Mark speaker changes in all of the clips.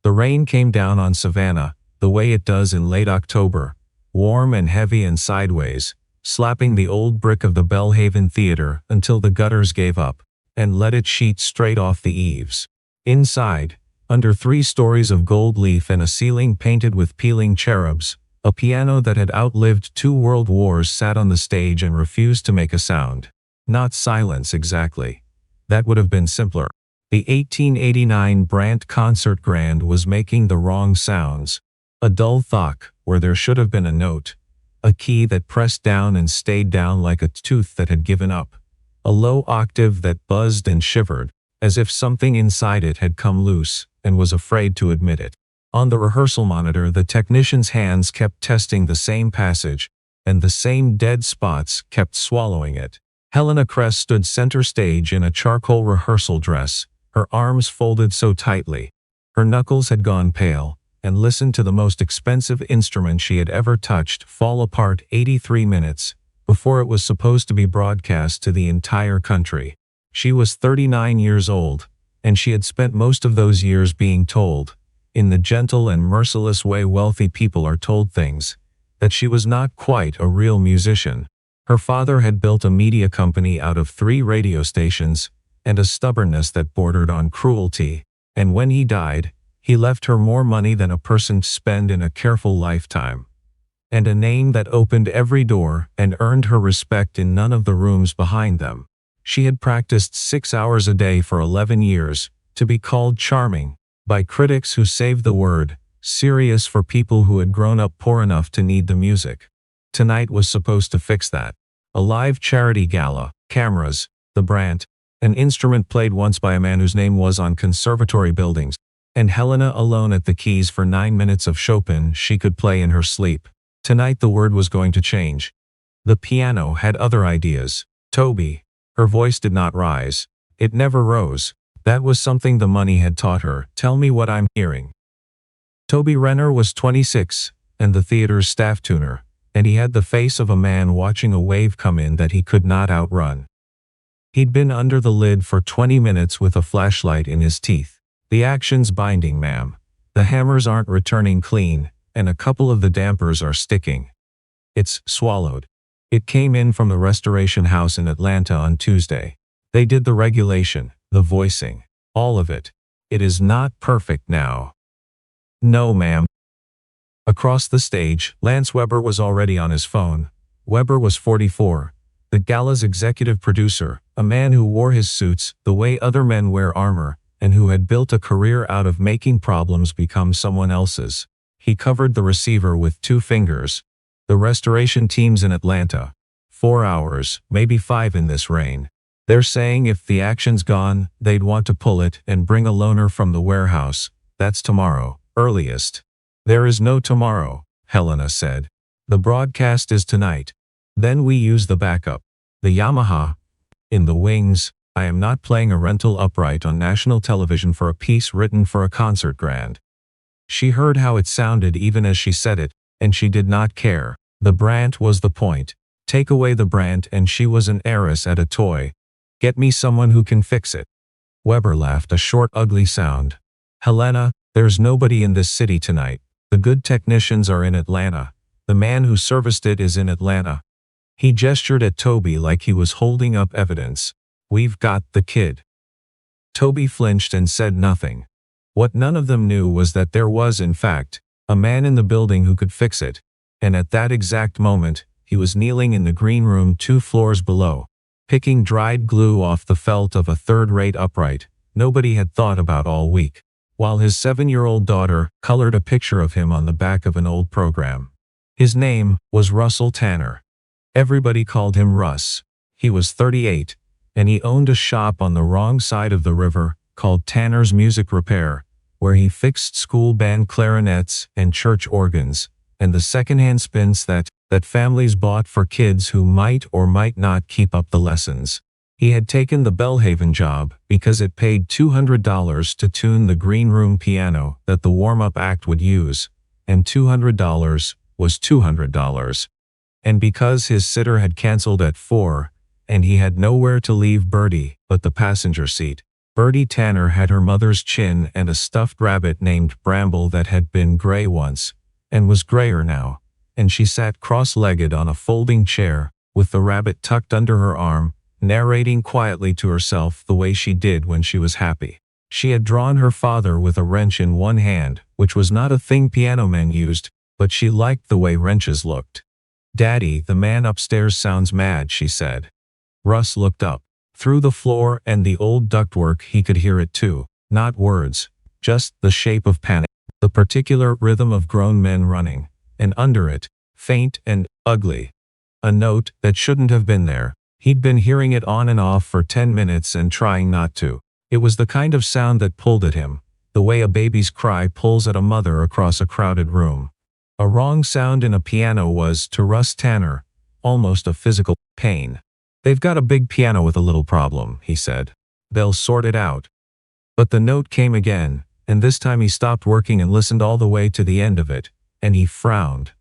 Speaker 1: The rain came down on Savannah, the way it does in late October, warm and heavy and sideways, slapping the old brick of the Belhaven Theater until the gutters gave up, and let it sheet straight off the eaves. Inside, under 3 stories of gold leaf and a ceiling painted with peeling cherubs, a piano that had outlived 2 world wars sat on the stage and refused to make a sound. Not silence exactly. That would have been simpler. The 1889 Brandt Concert Grand was making the wrong sounds. A dull thok, where there should have been a note. A key that pressed down and stayed down like a tooth that had given up. A low octave that buzzed and shivered, as if something inside it had come loose, and was afraid to admit it. On the rehearsal monitor, the technician's hands kept testing the same passage, and the same dead spots kept swallowing it. Helena Crest stood center stage in a charcoal rehearsal dress, her arms folded so tightly. Her knuckles had gone pale, and listened to the most expensive instrument she had ever touched fall apart 83 minutes before it was supposed to be broadcast to the entire country. She was 39 years old, and she had spent most of those years being told, in the gentle and merciless way wealthy people are told things, that she was not quite a real musician. Her father had built a media company out of 3 radio stations, and a stubbornness that bordered on cruelty, and when he died, he left her more money than a person spend in a careful lifetime, and a name that opened every door and earned her respect in none of the rooms behind them. She had practiced 6 hours a day for 11 years, to be called charming, by critics who saved the word serious for people who had grown up poor enough to need the music. Tonight was supposed to fix that. A live charity gala, cameras, the Brandt, an instrument played once by a man whose name was on conservatory buildings, and Helena alone at the keys for 9 minutes of Chopin she could play in her sleep. Tonight the word was going to change. The piano had other ideas. Toby. Her voice did not rise. It never rose. That was something the money had taught her. Tell me what I'm hearing. Toby Renner was 26, and the theater's staff tuner, and he had the face of a man watching a wave come in that he could not outrun. He'd been under the lid for 20 minutes with a flashlight in his teeth. The action's binding, ma'am. The hammers aren't returning clean, and a couple of the dampers are sticking. It's swallowed. It came in from the restoration house in Atlanta on Tuesday. They did the regulation, the voicing, all of it. It is not perfect now. No, ma'am. Across the stage, Lance Weber was already on his phone. Weber was 44, the gala's executive producer, a man who wore his suits the way other men wear armor, and who had built a career out of making problems become someone else's. He covered the receiver with 2 fingers. The restoration team's in Atlanta. 4 hours, maybe 5 in this rain. They're saying if the action's gone, they'd want to pull it and bring a loaner from the warehouse. That's tomorrow, earliest. There is no tomorrow, Helena said. The broadcast is tonight. Then we use the backup. The Yamaha. In the wings. I am not playing a rental upright on national television for a piece written for a concert grand. She heard how it sounded even as she said it, and she did not care. The Brandt was the point. Take away the Brandt and she was an heiress at a toy. Get me someone who can fix it. Weber laughed a short ugly sound. Helena, there's nobody in this city tonight. The good technicians are in Atlanta. The man who serviced it is in Atlanta. He gestured at Toby like he was holding up evidence. We've got the kid. Toby flinched and said nothing. What none of them knew was that there was, in fact, a man in the building who could fix it, and at that exact moment, he was kneeling in the green room 2 floors below, picking dried glue off the felt of a third-rate upright nobody had thought about all week, while his 7-year-old daughter colored a picture of him on the back of an old program. His name was Russell Tanner. Everybody called him Russ. He was 38, and he owned a shop on the wrong side of the river called Tanner's Music Repair, where he fixed school band clarinets and church organs, and the secondhand spins that families bought for kids who might or might not keep up the lessons. He had taken the Belhaven job because it paid $200 to tune the green room piano that the warm-up act would use, and $200 was $200. And because his sitter had canceled at 4, and he had nowhere to leave Bertie but the passenger seat, Bertie Tanner had her mother's chin and a stuffed rabbit named Bramble that had been gray once, and was grayer now, and she sat cross-legged on a folding chair, with the rabbit tucked under her arm, narrating quietly to herself the way she did when she was happy. She had drawn her father with a wrench in one hand, which was not a thing piano men used, but she liked the way wrenches looked. "Daddy, the man upstairs sounds mad," she said. Russ looked up. Through the floor and the old ductwork he could hear it too, not words, just the shape of panic, the particular rhythm of grown men running, and under it, faint and ugly, a note that shouldn't have been there. He'd been hearing it on and off for 10 minutes and trying not to. It was the kind of sound that pulled at him, the way a baby's cry pulls at a mother across a crowded room. A wrong sound in a piano was, to Russ Tanner, almost a physical pain. "They've got a big piano with a little problem," he said. "They'll sort it out." But the note came again, and this time he stopped working and listened all the way to the end of it, and he frowned.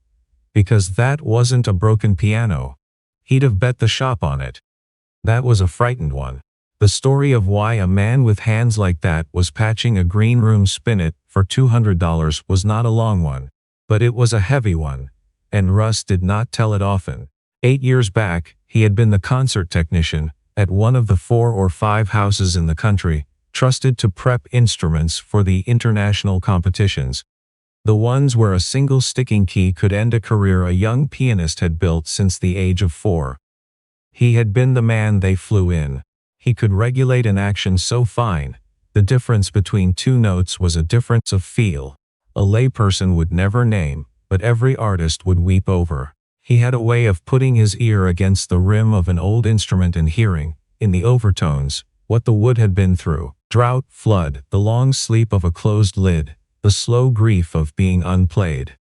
Speaker 1: Because that wasn't a broken piano. He'd have bet the shop on it. That was a frightened one. The story of why a man with hands like that was patching a green room spinet for $200 was not a long one, but it was a heavy one, and Russ did not tell it often. 8 years back, he had been the concert technician at one of the 4 or 5 houses in the country, trusted to prep instruments for the international competitions. The ones where a single sticking key could end a career a young pianist had built since the age of 4. He had been the man they flew in. He could regulate an action so fine, the difference between 2 notes was a difference of feel. A layperson would never name, but every artist would weep over. He had a way of putting his ear against the rim of an old instrument and hearing, in the overtones, what the wood had been through. Drought, flood, the long sleep of a closed lid, the slow grief of being unplayed.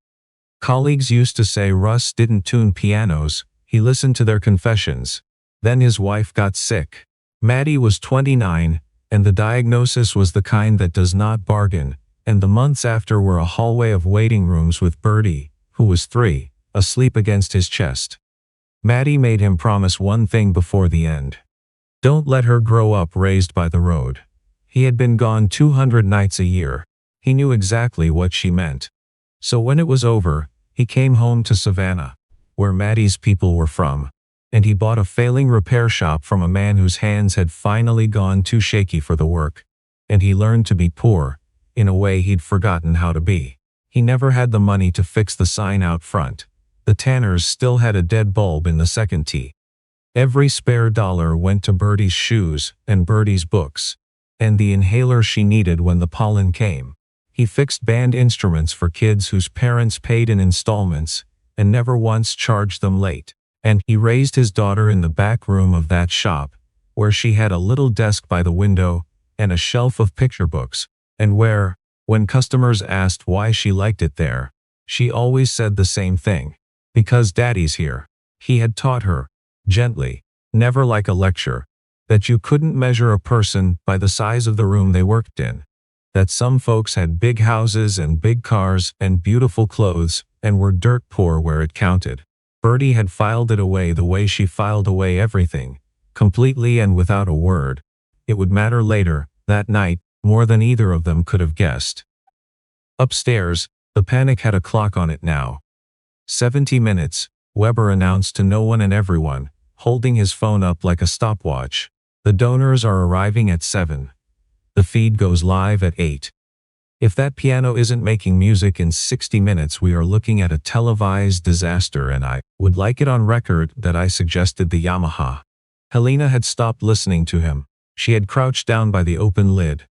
Speaker 1: Colleagues used to say Russ didn't tune pianos, he listened to their confessions. Then his wife got sick. Maddie was 29, and the diagnosis was the kind that does not bargain, and the months after were a hallway of waiting rooms with Bertie, who was 3, asleep against his chest. Maddie made him promise one thing before the end. Don't let her grow up raised by the road. He had been gone 200 nights a year. He knew exactly what she meant. So when it was over, he came home to Savannah, where Maddie's people were from, and he bought a failing repair shop from a man whose hands had finally gone too shaky for the work. And he learned to be poor, in a way he'd forgotten how to be. He never had the money to fix the sign out front. The Tanners still had a dead bulb in the second tee. Every spare dollar went to Bertie's shoes and Bertie's books, and the inhaler she needed when the pollen came. He fixed band instruments for kids whose parents paid in installments, and never once charged them late. And he raised his daughter in the back room of that shop, where she had a little desk by the window and a shelf of picture books, and where, when customers asked why she liked it there, she always said the same thing. Because Daddy's here. He had taught her, gently, never like a lecture, that you couldn't measure a person by the size of the room they worked in. That some folks had big houses and big cars and beautiful clothes and were dirt poor where it counted. Bertie had filed it away the way she filed away everything, completely and without a word. It would matter later, that night, more than either of them could have guessed. Upstairs, the panic had a clock on it now. 70 minutes, Weber announced to no one and everyone, holding his phone up like a stopwatch. The donors are arriving at 7. The feed goes live at 8. If that piano isn't making music in 60 minutes, we are looking at a televised disaster, and I would like it on record that I suggested the Yamaha. Helena had stopped listening to him. She had crouched down by the open lid,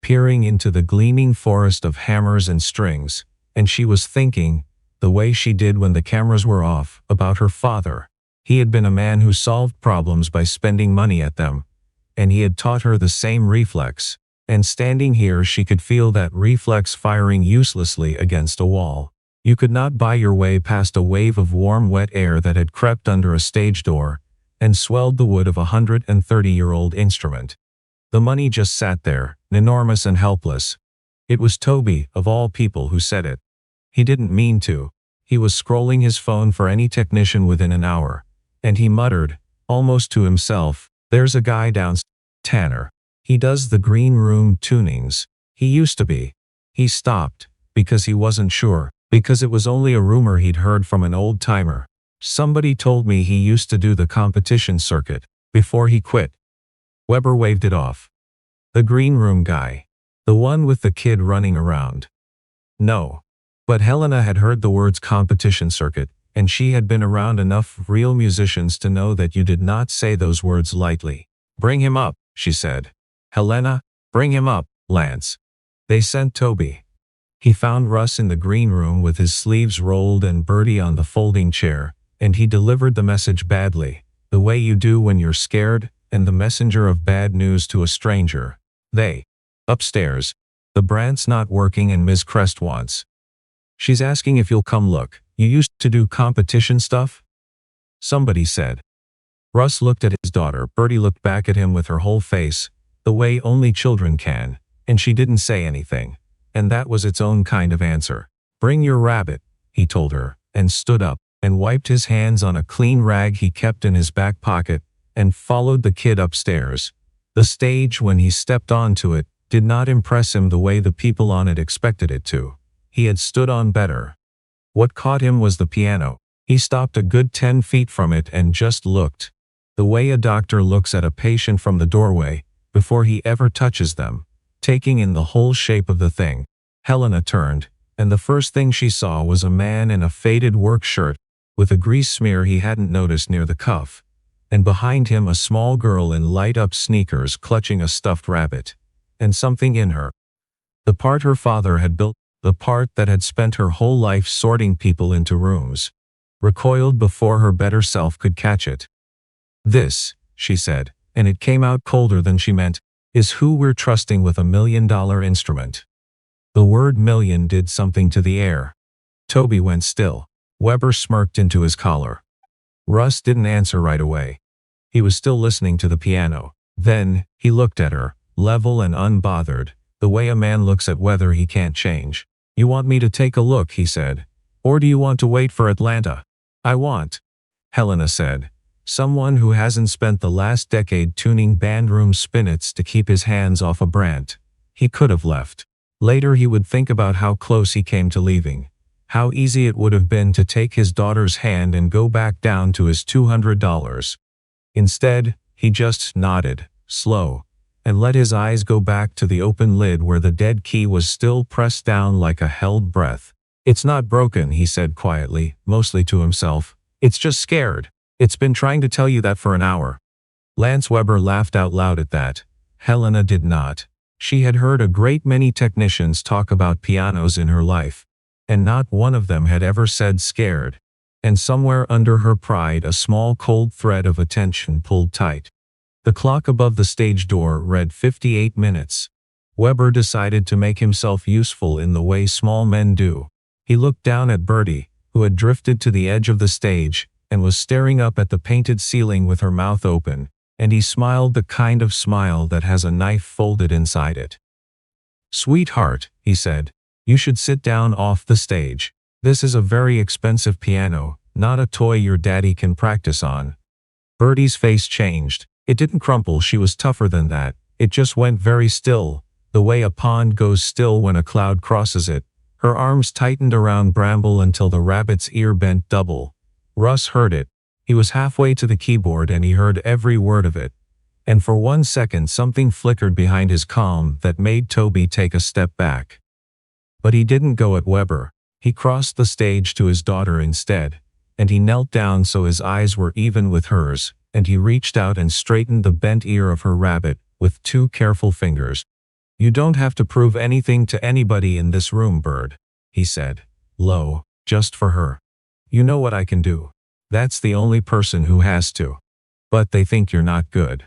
Speaker 1: peering into the gleaming forest of hammers and strings, and she was thinking, the way she did when the cameras were off, about her father. He had been a man who solved problems by spending money at them, and he had taught her the same reflex. And standing here she could feel that reflex firing uselessly against a wall. You could not buy your way past a wave of warm wet air that had crept under a stage door and swelled the wood of a 130-year-old instrument. The money just sat there, enormous and helpless. It was Toby, of all people, who said it. He didn't mean to. He was scrolling his phone for any technician within an hour, and he muttered, almost to himself, "There's a guy downstairs, Tanner. He does the green room tunings. He used to be. He stopped, because he wasn't sure, because it was only a rumor he'd heard from an old-timer. Somebody told me he used to do the competition circuit, before he quit. Weber waved it off. The green room guy. The one with the kid running around. No. But Helena had heard the words competition circuit, and she had been around enough real musicians to know that you did not say those words lightly. Bring him up, she said. Helena, bring him up, Lance. They sent Toby. He found Russ in the green room with his sleeves rolled and Bertie on the folding chair, and he delivered the message badly, the way you do when you're scared, and the messenger of bad news to a stranger. They. Upstairs. The Brandt's not working and Ms. Crest wants. She's asking if you'll come look. You used to do competition stuff? Somebody said. Russ looked at his daughter. Bertie looked back at him with her whole face, the way only children can, and she didn't say anything. And that was its own kind of answer. Bring your rabbit, he told her, and stood up, and wiped his hands on a clean rag he kept in his back pocket, and followed the kid upstairs. The stage, when he stepped onto it, did not impress him the way the people on it expected it to. He had stood on better. What caught him was the piano. He stopped a good 10 feet from it and just looked. The way a doctor looks at a patient from the doorway, before he ever touches them, taking in the whole shape of the thing. Helena turned, and the first thing she saw was a man in a faded work shirt, with a grease smear he hadn't noticed near the cuff, and behind him a small girl in light-up sneakers clutching a stuffed rabbit. And something in her. The part her father had built, the part that had spent her whole life sorting people into rooms, recoiled before her better self could catch it. This, she said, and it came out colder than she meant, is who we're trusting with $1 million instrument. The word million did something to the air. Toby went still. Weber smirked into his collar. Russ didn't answer right away. He was still listening to the piano. Then, he looked at her, level and unbothered, the way a man looks at weather he can't change. You want me to take a look, he said. Or do you want to wait for Atlanta? I want, Helena said. Someone who hasn't spent the last decade tuning bandroom spinnets to keep his hands off a Brandt. He could have left. Later he would think about how close he came to leaving. How easy it would have been to take his daughter's hand and go back down to his $200. Instead, he just nodded, slow, and let his eyes go back to the open lid where the dead key was still pressed down like a held breath. It's not broken, he said quietly, mostly to himself. It's just scared. It's been trying to tell you that for an hour. Lance Weber laughed out loud at that. Helena did not. She had heard a great many technicians talk about pianos in her life, and not one of them had ever said scared. And somewhere under her pride a small cold thread of attention pulled tight. The clock above the stage door read 58 minutes. Weber decided to make himself useful in the way small men do. He looked down at Bertie, who had drifted to the edge of the stage, and was staring up at the painted ceiling with her mouth open, and he smiled the kind of smile that has a knife folded inside it. Sweetheart, he said, you should sit down off the stage. This is a very expensive piano, not a toy your daddy can practice on. Bertie's face changed. It didn't crumple, she was tougher than that. It just went very still, the way a pond goes still when a cloud crosses it. Her arms tightened around Bramble until the rabbit's ear bent double. Russ heard it. He was halfway to the keyboard and he heard every word of it. And for 1 second something flickered behind his calm that made Toby take a step back. But he didn't go at Weber. He crossed the stage to his daughter instead, and he knelt down so his eyes were even with hers, and he reached out and straightened the bent ear of her rabbit with 2 careful fingers. You don't have to prove anything to anybody in this room, Bird, he said, low, just for her. You know what I can do. That's the only person who has to. But they think you're not good.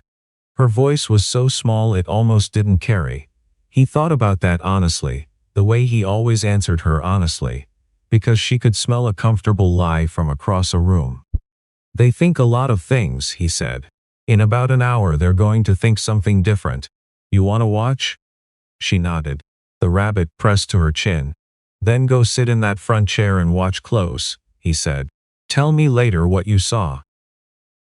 Speaker 1: Her voice was so small it almost didn't carry. He thought about that honestly, the way he always answered her honestly, because she could smell a comfortable lie from across a room. They think a lot of things, he said. In about an hour they're going to think something different. You want to watch? She nodded. The rabbit pressed to her chin. Then go sit in that front chair and watch close, he said. Tell me later what you saw.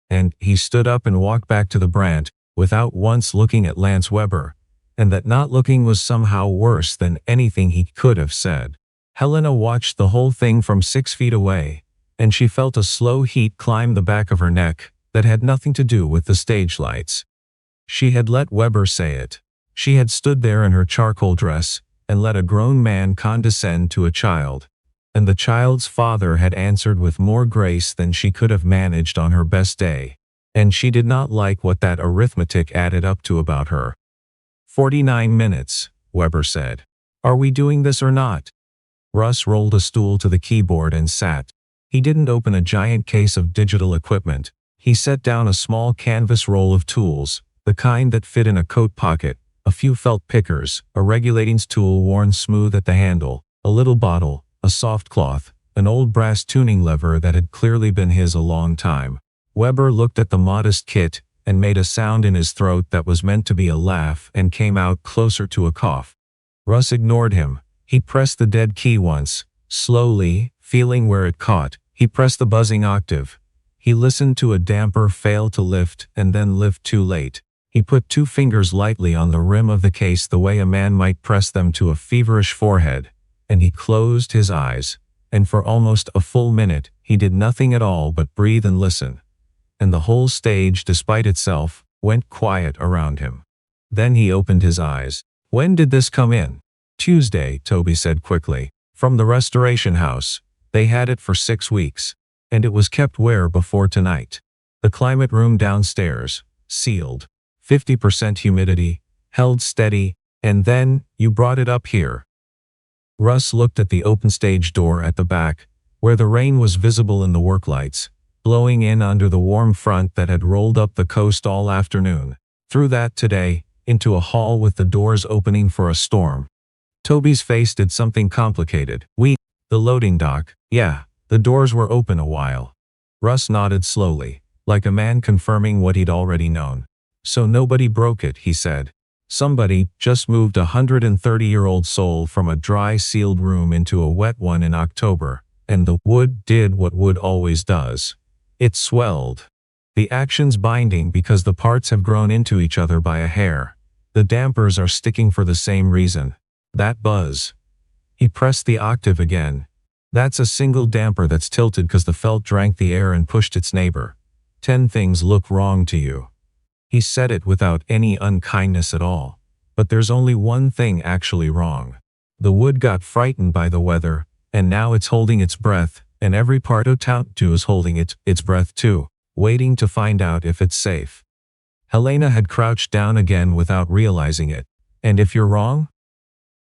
Speaker 1: And he stood up and walked back to the Brandt, without once looking at Lance Weber, and that not looking was somehow worse than anything he could have said. Helena watched the whole thing from 6 feet away, and she felt a slow heat climb the back of her neck that had nothing to do with the stage lights. She had let Weber say it. She had stood there in her charcoal dress and let a grown man condescend to a child. And the child's father had answered with more grace than she could have managed on her best day. And she did not like what that arithmetic added up to about her. 49 minutes, Weber said. Are we doing this or not? Russ rolled a stool to the keyboard and sat. He didn't open a giant case of digital equipment. He set down a small canvas roll of tools, the kind that fit in a coat pocket, a few felt pickers, a regulating tool worn smooth at the handle, a little bottle, a soft cloth, an old brass tuning lever that had clearly been his a long time. Weber looked at the modest kit and made a sound in his throat that was meant to be a laugh and came out closer to a cough. Russ ignored him. He pressed the dead key once, slowly, feeling where it caught. He pressed the buzzing octave. He listened to a damper fail to lift and then lift too late. He put 2 fingers lightly on the rim of the case the way a man might press them to a feverish forehead, and he closed his eyes, and for almost a full minute he did nothing at all but breathe and listen. And the whole stage, despite itself, went quiet around him. Then he opened his eyes. When did this come in? Tuesday, Toby said quickly. From the restoration house. They had it for 6 weeks. And it was kept where before tonight? The climate room downstairs. Sealed. 50% humidity. Held steady. And then, you brought it up here. Russ looked at the open stage door at the back, where the rain was visible in the work lights, blowing in under the warm front that had rolled up the coast all afternoon. Through that today, into a hall with the doors opening for a storm. Toby's face did something complicated. The loading dock, yeah, the doors were open a while. Russ nodded slowly, like a man confirming what he'd already known. So nobody broke it, he said. Somebody just moved a 130-year-old soul from a dry sealed room into a wet one in October, and the wood did what wood always does. It swelled. The action's binding because the parts have grown into each other by a hair. The dampers are sticking for the same reason. That buzz. He pressed the octave again. That's a single damper that's tilted because the felt drank the air and pushed its neighbor. 10 things look wrong to you. He said it without any unkindness at all. But there's only one thing actually wrong. The wood got frightened by the weather, and now it's holding its breath, and every part of town too is holding its breath too, waiting to find out if it's safe. Helena had crouched down again without realizing it. And if you're wrong?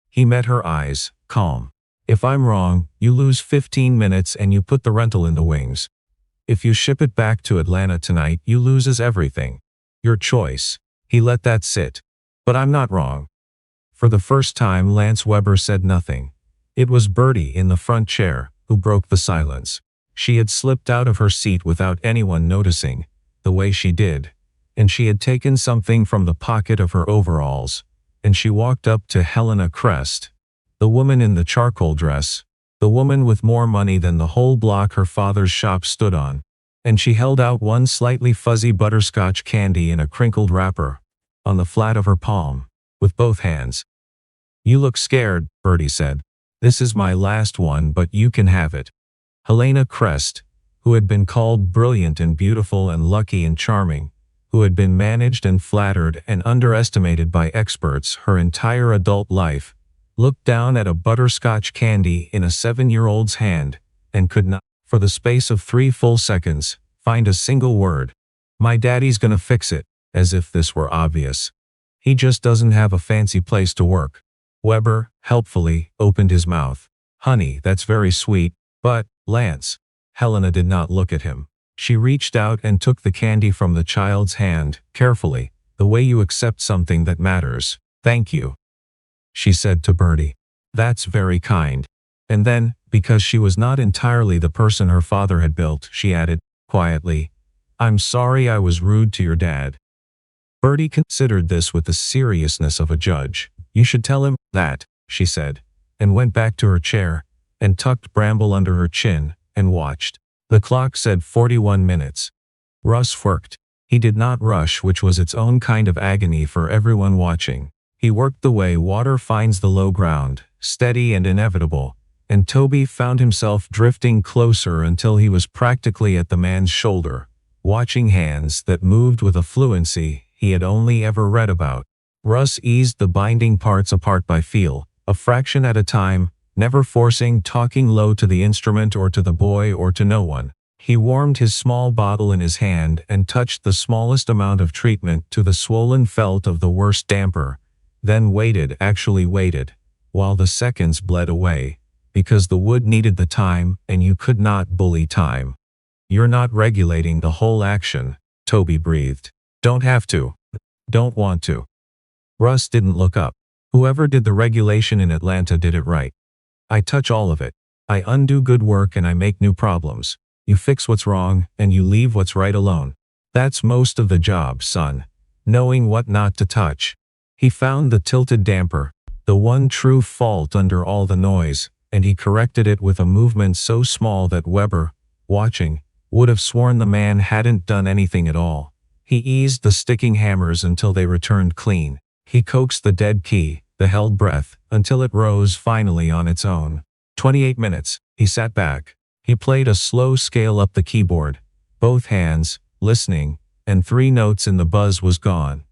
Speaker 1: He met her eyes, calm. If I'm wrong, you lose 15 minutes and you put the rental in the wings. If you ship it back to Atlanta tonight, you loses everything. Your choice. He let that sit. But I'm not wrong. For the first time, Lance Weber said nothing. It was Bertie in the front chair who broke the silence. She had slipped out of her seat without anyone noticing, the way she did, and she had taken something from the pocket of her overalls, and she walked up to Helena Crest, the woman in the charcoal dress, the woman with more money than the whole block her father's shop stood on, and she held out one slightly fuzzy butterscotch candy in a crinkled wrapper, on the flat of her palm, with both hands. You look scared, Bertie said. This is my last one, but you can have it. Helena Crest, who had been called brilliant and beautiful and lucky and charming, who had been managed and flattered and underestimated by experts her entire adult life, looked down at a butterscotch candy in a 7-year-old's hand, and could not, for the space of 3 full seconds, find a single word. My daddy's gonna fix it, as if this were obvious. He just doesn't have a fancy place to work. Weber, helpfully, opened his mouth. Honey, that's very sweet, but, Lance. Helena did not look at him. She reached out and took the candy from the child's hand, carefully, the way you accept something that matters. Thank you, she said to Bertie. That's very kind. And then, because she was not entirely the person her father had built, she added, quietly, I'm sorry I was rude to your dad. Bertie considered this with the seriousness of a judge. You should tell him that, she said, and went back to her chair, and tucked Bramble under her chin, and watched. The clock said 41 minutes. Russ worked. He did not rush, which was its own kind of agony for everyone watching. He worked the way water finds the low ground, steady and inevitable, and Toby found himself drifting closer until he was practically at the man's shoulder, watching hands that moved with a fluency he had only ever read about. Russ eased the binding parts apart by feel, a fraction at a time, never forcing, talking low to the instrument or to the boy or to no one. He warmed his small bottle in his hand and touched the smallest amount of treatment to the swollen felt of the worst damper, then waited, actually waited, while the seconds bled away, because the wood needed the time and you could not bully time. You're not regulating the whole action, Toby breathed. Don't have to. Don't want to. Russ didn't look up. Whoever did the regulation in Atlanta did it right. I touch all of it. I undo good work and I make new problems. You fix what's wrong and you leave what's right alone. That's most of the job, son. Knowing what not to touch. He found the tilted damper, the one true fault under all the noise, and he corrected it with a movement so small that Weber, watching, would have sworn the man hadn't done anything at all. He eased the sticking hammers until they returned clean. He coaxed the dead key, the held breath, until it rose finally on its own. 28 minutes. He sat back. He played a slow scale up the keyboard, both hands, listening, and 3 notes in the buzz was gone.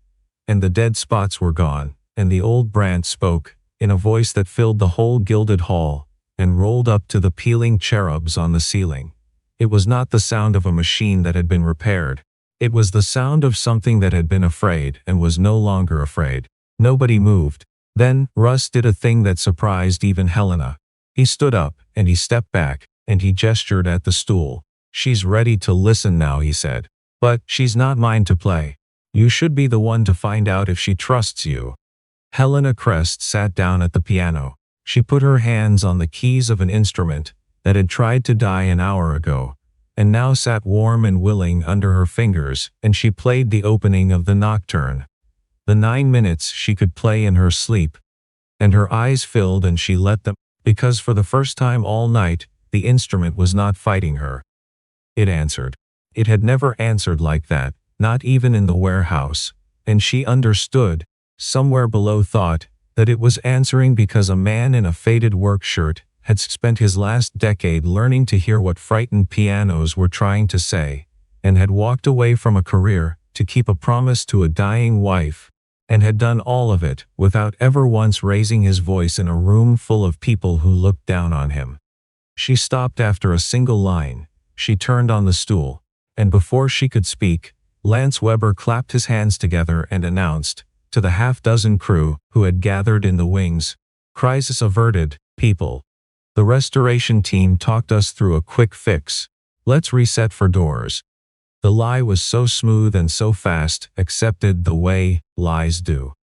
Speaker 1: And the dead spots were gone, and the old Brant spoke, in a voice that filled the whole gilded hall, and rolled up to the peeling cherubs on the ceiling. It was not the sound of a machine that had been repaired. It was the sound of something that had been afraid and was no longer afraid. Nobody moved. Then, Russ did a thing that surprised even Helena. He stood up, and he stepped back, and he gestured at the stool. She's ready to listen now, he said. But she's not mine to play. You should be the one to find out if she trusts you. Helena Crest sat down at the piano. She put her hands on the keys of an instrument that had tried to die an hour ago, and now sat warm and willing under her fingers, and she played the opening of the nocturne. The 9 minutes she could play in her sleep. And her eyes filled and she let them, because for the first time all night, the instrument was not fighting her. It answered. It had never answered like that, not even in the warehouse, and she understood, somewhere below thought, that it was answering because a man in a faded work shirt had spent his last decade learning to hear what frightened pianos were trying to say, and had walked away from a career to keep a promise to a dying wife, and had done all of it without ever once raising his voice in a room full of people who looked down on him. She stopped after a single line. She turned on the stool, and before she could speak, Lance Weber clapped his hands together and announced, to the half-dozen crew who had gathered in the wings, "Crisis averted, people. The restoration team talked us through a quick fix. Let's reset for doors." The lie was so smooth and so fast, accepted the way lies do.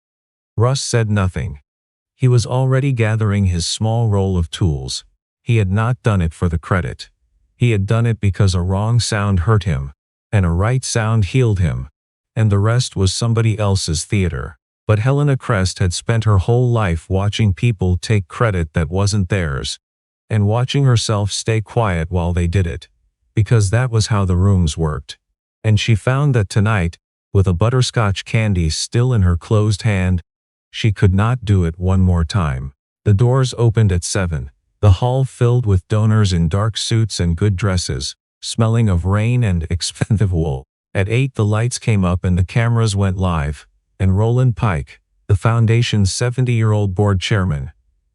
Speaker 1: Russ said nothing. He was already gathering his small roll of tools. He had not done it for the credit. He had done it because a wrong sound hurt him, and a right sound healed him, and the rest was somebody else's theater. But Helena Crest had spent her whole life watching people take credit that wasn't theirs, and watching herself stay quiet while they did it, because that was how the rooms worked. And she found that tonight, with a butterscotch candy still in her closed hand, she could not do it one more time. The doors opened at 7, the hall filled with donors in dark suits and good dresses, smelling of rain and expensive wool. At 8 the lights came up and the cameras went live, and Roland Pike, the foundation's 70-year-old board chairman,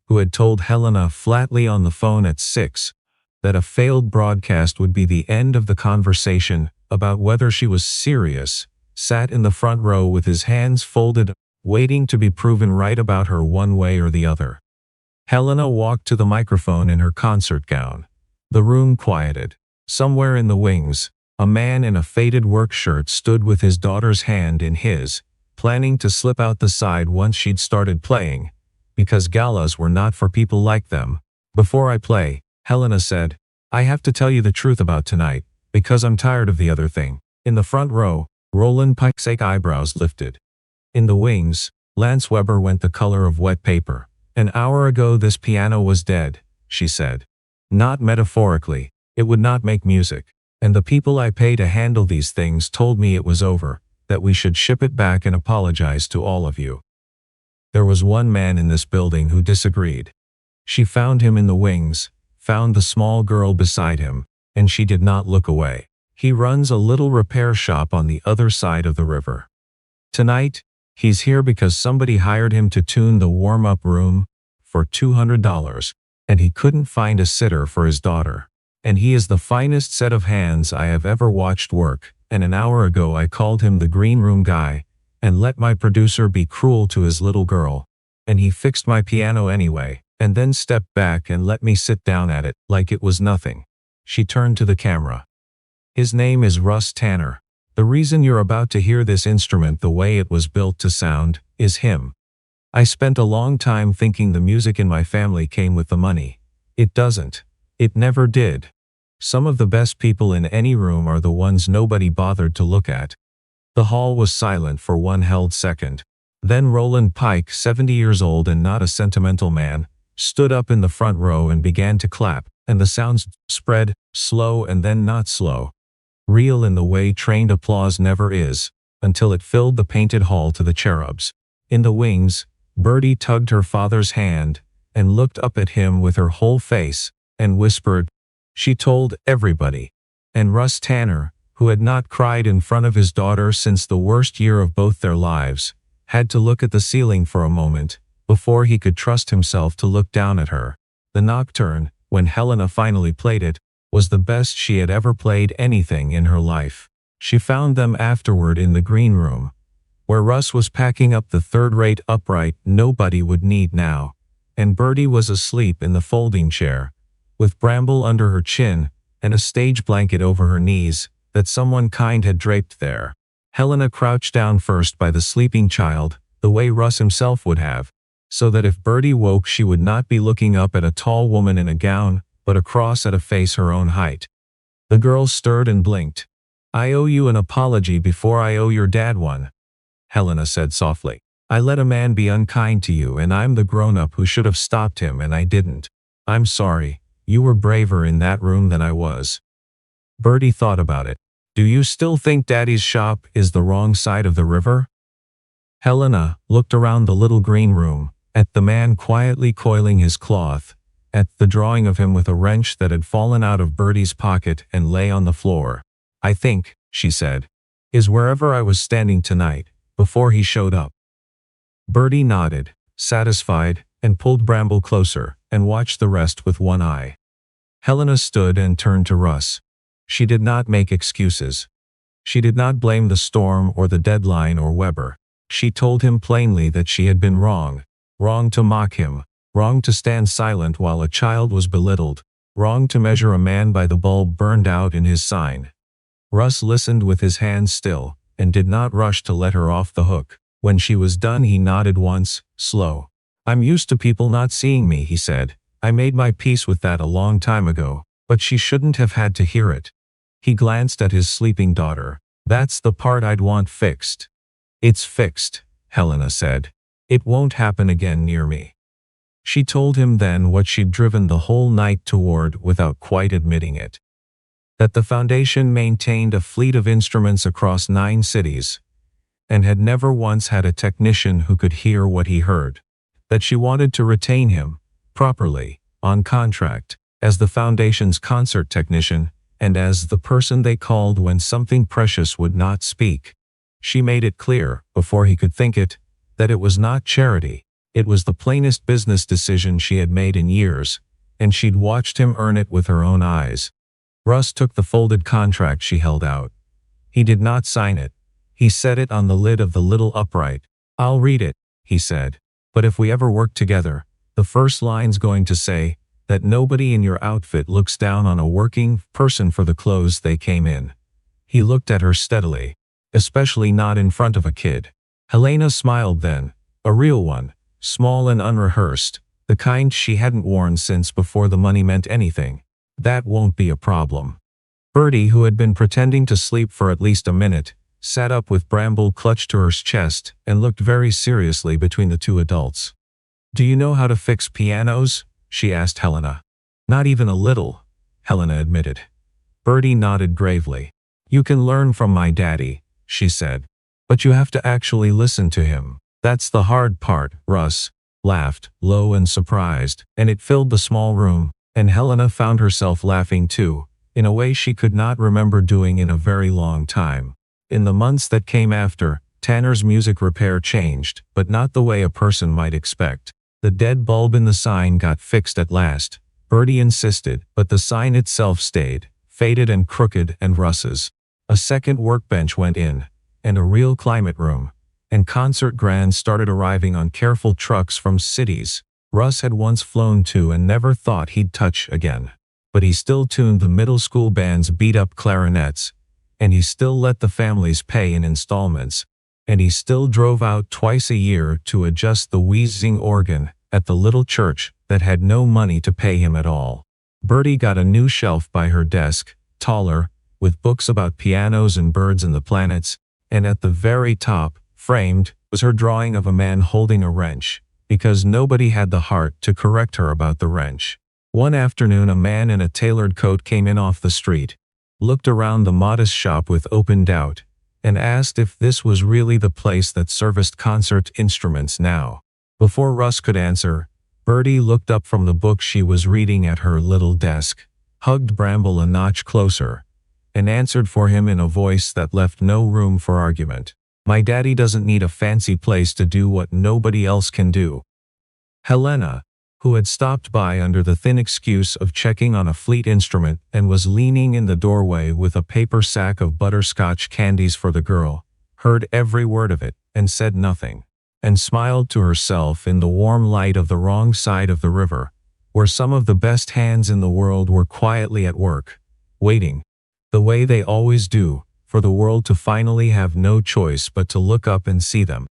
Speaker 1: who had told Helena flatly on the phone at 6 that a failed broadcast would be the end of the conversation about whether she was serious, sat in the front row with his hands folded, waiting to be proven right about her one way or the other. Helena walked to the microphone in her concert gown. The room quieted. Somewhere in the wings, a man in a faded work shirt stood with his daughter's hand in his, planning to slip out the side once she'd started playing, because galas were not for people like them. "Before I play," Helena said, "I have to tell you the truth about tonight, because I'm tired of the other thing." In the front row, Roland Pike's eyebrows lifted. In the wings, Lance Weber went the color of wet paper. "An hour ago this piano was dead," she said. "Not metaphorically. It would not make music. And the people I pay to handle these things told me it was over, that we should ship it back and apologize to all of you. There was one man in this building who disagreed. She found him in the wings, found the small girl beside him, and she did not look away. He runs a little repair shop on the other side of the river. Tonight, he's here because somebody hired him to tune the warm-up room for $200, and he couldn't find a sitter for his daughter. And he is the finest set of hands I have ever watched work, and an hour ago I called him the green room guy, and let my producer be cruel to his little girl. And he fixed my piano anyway, and then stepped back and let me sit down at it, like it was nothing. She turned to the camera. His name is Russ Tanner. The reason you're about to hear this instrument the way it was built to sound is him. I spent a long time thinking the music in my family came with the money. It doesn't. It never did. Some of the best people in any room are the ones nobody bothered to look at. The hall was silent for one held second. Then Roland Pike, 70 years old and not a sentimental man, stood up in the front row and began to clap, and the sounds spread, slow and then not slow. Real in the way trained applause never is, until it filled the painted hall to the cherubs. In the wings, Bertie tugged her father's hand and looked up at him with her whole face and whispered. She told everybody. And Russ Tanner, who had not cried in front of his daughter since the worst year of both their lives, had to look at the ceiling for a moment before he could trust himself to look down at her. The nocturne, when Helena finally played it, was the best she had ever played anything in her life. She found them afterward in the green room, where Russ was packing up the third-rate upright nobody would need now, and Bertie was asleep in the folding chair, with Bramble under her chin and a stage blanket over her knees that someone kind had draped there. Helena crouched down first by the sleeping child, the way Russ himself would have, so that if Bertie woke she would not be looking up at a tall woman in a gown, but across at a face her own height. The girl stirred and blinked. I owe you an apology before I owe your dad one, Helena said softly. I let a man be unkind to you and I'm the grown-up who should have stopped him and I didn't. I'm sorry. You were braver in that room than I was. Bertie thought about it. Do you still think Daddy's shop is the wrong side of the river? Helena looked around the little green room, at the man quietly coiling his cloth, at the drawing of him with a wrench that had fallen out of Bertie's pocket and lay on the floor. I think, she said, is wherever I was standing tonight, before he showed up. Bertie nodded, satisfied, and pulled Bramble closer, and watched the rest with one eye. Helena stood and turned to Russ. She did not make excuses. She did not blame the storm or the deadline or Weber. She told him plainly that she had been wrong. Wrong to mock him. Wrong to stand silent while a child was belittled. Wrong to measure a man by the bulb burned out in his sign. Russ listened with his hands still, and did not rush to let her off the hook. When she was done he nodded once, slow. I'm used to people not seeing me, he said. I made my peace with that a long time ago, but she shouldn't have had to hear it. He glanced at his sleeping daughter. That's the part I'd want fixed. It's fixed, Helena said. It won't happen again near me. She told him then what she'd driven the whole night toward without quite admitting it. That the foundation maintained a fleet of instruments across 9 cities, and had never once had a technician who could hear what he heard. That she wanted to retain him, properly, on contract, as the foundation's concert technician, and as the person they called when something precious would not speak. She made it clear, before he could think it, that it was not charity. It was the plainest business decision she had made in years, and she'd watched him earn it with her own eyes. Russ took the folded contract she held out. He did not sign it. He set it on the lid of the little upright. I'll read it, he said. But if we ever work together, the first line's going to say that nobody in your outfit looks down on a working person for the clothes they came in. He looked at her steadily, especially not in front of a kid. Helena smiled then, a real one, small and unrehearsed, the kind she hadn't worn since before the money meant anything. That won't be a problem. Bertie, who had been pretending to sleep for at least a minute, sat up with Bramble clutched to her chest and looked very seriously between the two adults. Do you know how to fix pianos? She asked Helena. Not even a little, Helena admitted. Bertie nodded gravely. You can learn from my daddy, she said. But you have to actually listen to him. That's the hard part, Russ laughed, low and surprised, and it filled the small room, and Helena found herself laughing too, in a way she could not remember doing in a very long time. In the months that came after, Tanner's music repair changed, but not the way a person might expect. The dead bulb in the sign got fixed at last. Bertie insisted, but the sign itself stayed, faded and crooked and Russ's. A second workbench went in, and a real climate room, and concert grands started arriving on careful trucks from cities Russ had once flown to and never thought he'd touch again. But he still tuned the middle school band's beat-up clarinets, and he still let the families pay in installments, and he still drove out twice a year to adjust the wheezing organ at the little church that had no money to pay him at all. Bertie got a new shelf by her desk, taller, with books about pianos and birds and the planets, and at the very top, framed, was her drawing of a man holding a wrench, because nobody had the heart to correct her about the wrench. One afternoon a man in a tailored coat came in off the street, looked around the modest shop with open doubt, and asked if this was really the place that serviced concert instruments now. Before Russ could answer, Bertie looked up from the book she was reading at her little desk, hugged Bramble a notch closer, and answered for him in a voice that left no room for argument. My daddy doesn't need a fancy place to do what nobody else can do. Helena, who had stopped by under the thin excuse of checking on a fleet instrument and was leaning in the doorway with a paper sack of butterscotch candies for the girl, heard every word of it and said nothing, and smiled to herself in the warm light of the wrong side of the river, where some of the best hands in the world were quietly at work, waiting, the way they always do, for the world to finally have no choice but to look up and see them.